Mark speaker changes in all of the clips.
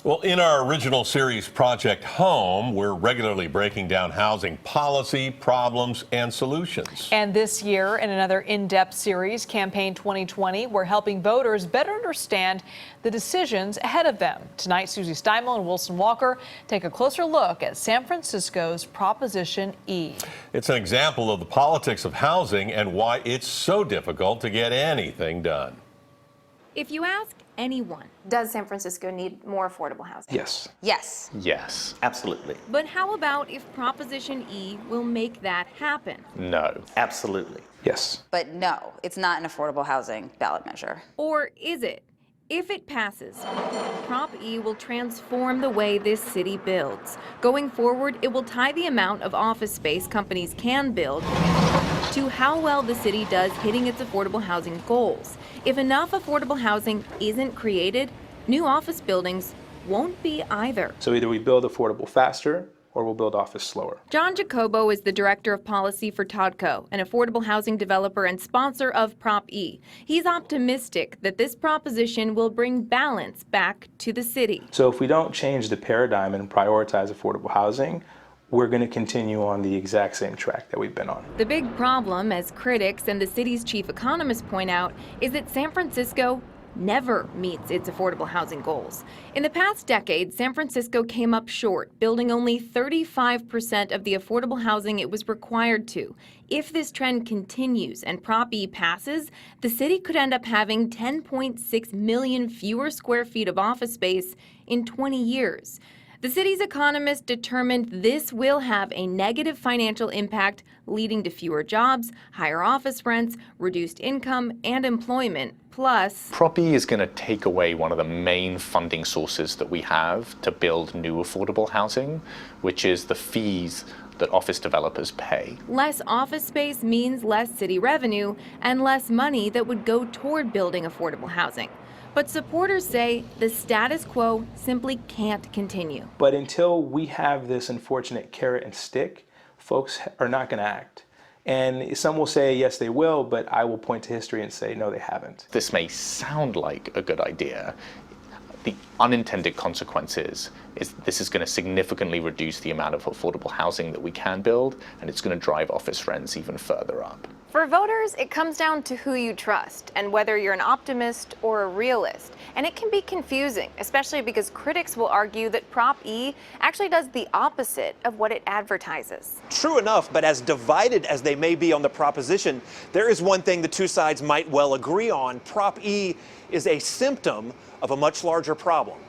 Speaker 1: Well, in our original series, Project Home, we're regularly breaking down housing policy, problems, and solutions.
Speaker 2: And this year, in another in-depth series, Campaign 2020, we're helping voters better understand the decisions ahead of them. Tonight, Susie Steimle and Wilson Walker take a closer look at San Francisco's Proposition E.
Speaker 1: It's an example of the politics of housing and why it's so difficult to get anything done.
Speaker 3: If you ask anyone,
Speaker 4: does San Francisco need more affordable housing?
Speaker 5: Yes.
Speaker 4: Yes.
Speaker 6: Yes, absolutely.
Speaker 3: But how about if Proposition E will make that happen?
Speaker 6: No, absolutely.
Speaker 5: Yes.
Speaker 4: But no, it's not an affordable housing ballot measure.
Speaker 3: Or is it? If it passes, Prop E will transform the way this city builds. Going forward, it will tie the amount of office space companies can build to how well the city does hitting its affordable housing goals. If enough affordable housing isn't created, new office buildings won't be either.
Speaker 5: So either we build affordable faster or we'll build office slower.
Speaker 3: John Jacobo is the director of policy for Todco, an affordable housing developer and sponsor of Prop E. He's optimistic that this proposition will bring balance back to the city.
Speaker 5: So if we don't change the paradigm and prioritize affordable housing, we're going to continue on the exact same track that we've been on.
Speaker 3: The big problem, as critics and the city's chief economist point out, is that San Francisco never meets its affordable housing goals. In the past decade, San Francisco came up short, building only 35% of the affordable housing it was required to. If this trend continues and Prop E passes, the city could end up having 10.6 million fewer square feet of office space in 20 years. The city's economist determined this will have a negative financial impact, leading to fewer jobs, higher office rents, reduced income, and employment. Plus,
Speaker 6: Prop E is going to take away one of the main funding sources that we have to build new affordable housing, which is the fees that office developers pay.
Speaker 3: Less office space means less city revenue and less money that would go toward building affordable housing. But supporters say the status quo simply can't continue.
Speaker 5: But until we have this unfortunate carrot and stick, folks are not going to act. And some will say, yes, they will, but I will point to history and say, no, they haven't.
Speaker 6: This may sound like a good idea. The unintended consequences is this is going to significantly reduce the amount of affordable housing that we can build, and it's going to drive office rents even further up.
Speaker 7: For voters, it comes down to who you trust and whether you're an optimist or a realist. And it can be confusing, especially because critics will argue that Prop E actually does the opposite of what it advertises.
Speaker 8: True enough, but as divided as they may be on the proposition, there is one thing the two sides might well agree on. Prop E is a symptom of a much larger problem.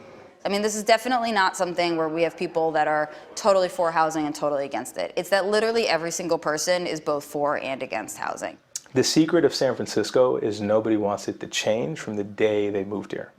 Speaker 4: I mean, this is definitely not something where we have people that are totally for housing and totally against it. It's that literally every single person is both for and against housing.
Speaker 5: The secret of San Francisco is nobody wants it to change from the day they moved here.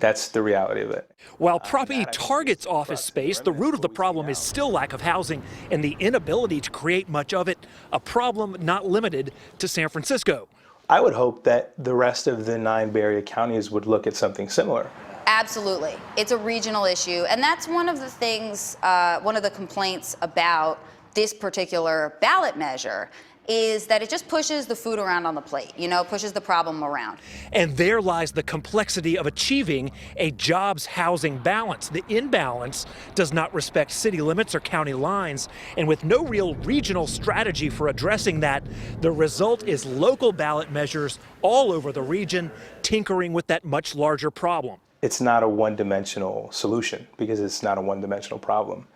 Speaker 5: That's the reality of it.
Speaker 9: While Prop E targets office space, the root of the problem is still lack of housing and the inability to create much of it, a problem not limited to San Francisco.
Speaker 5: I would hope that the rest of the 9 Bay Area counties would look at something similar.
Speaker 4: Absolutely. It's a regional issue. And that's one of the things, one of the complaints about this particular ballot measure is that it just pushes the food around on the plate, pushes the problem around.
Speaker 9: And there lies the complexity of achieving a jobs-housing balance. The imbalance does not respect city limits or county lines. And with no real regional strategy for addressing that, the result is local ballot measures all over the region tinkering with that much larger problem.
Speaker 5: It's not a one-dimensional solution because it's not a one-dimensional problem.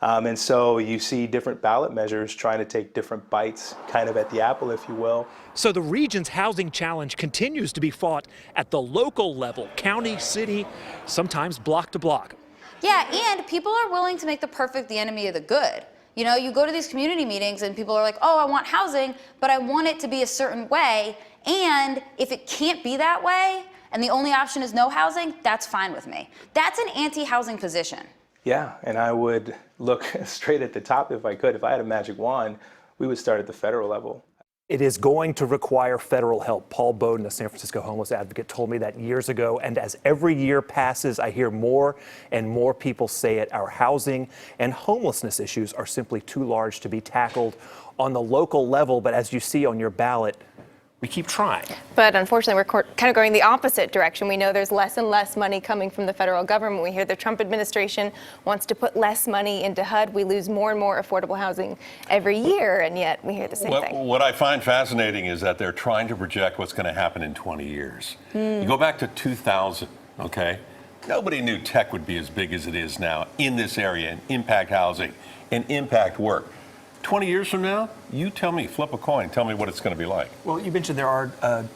Speaker 5: And so you see different ballot measures trying to take different bites kind of at the apple, if you will.
Speaker 9: So the region's housing challenge continues to be fought at the local level, county, city, sometimes block to block.
Speaker 4: Yeah, and people are willing to make the perfect the enemy of the good. You go to these community meetings and people are like, oh, I want housing, but I want it to be a certain way. And if it can't be that way, and the only option is no housing, that's fine with me. That's an anti-housing position.
Speaker 5: Yeah, and I would look straight at the top if I could. If I had a magic wand, we would start at the federal level.
Speaker 10: It is going to require federal help. Paul Bowden, a San Francisco homeless advocate, told me that years ago. And as every year passes, I hear more and more people say it. Our housing and homelessness issues are simply too large to be tackled on the local level. But as you see on your ballot,
Speaker 9: we keep trying.
Speaker 7: But unfortunately, we're kind of going the opposite direction. We know there's less and less money coming from the federal government. We hear the Trump administration wants to put less money into HUD. We lose more and more affordable housing every year, and yet we hear the same thing.
Speaker 1: What I find fascinating is that they're trying to project what's going to happen in 20 years. You go back to 2000, okay? Nobody knew tech would be as big as it is now in this area, and impact housing and impact work. 20 years from now, you tell me, flip a coin, tell me what it's going to be like.
Speaker 10: Well, you mentioned there are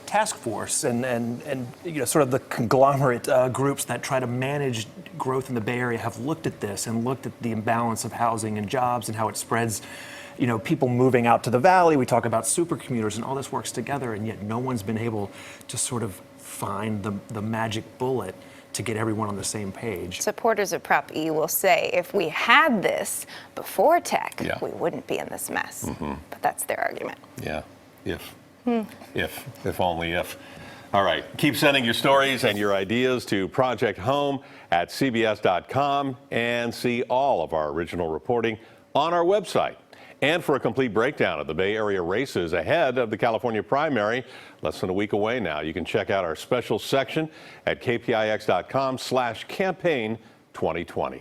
Speaker 10: task force and you know, sort of the conglomerate groups that try to manage growth in the Bay Area have looked at this and looked at the imbalance of housing and jobs and how it spreads, you know, people moving out to the valley. We talk about super commuters and all this works together, and yet no one's been able to sort of find the magic bullet to get everyone on the same page.
Speaker 7: Supporters of Prop E will say if we had this before tech, we wouldn't be in this mess. But that's their argument.
Speaker 1: Yeah, if only if. All right, keep sending your stories and your ideas to projecthome@cbs.com and see all of our original reporting on our website. And for a complete breakdown of the Bay Area races ahead of the California primary, less than a week away now, you can check out our special section at kpix.com/campaign2020.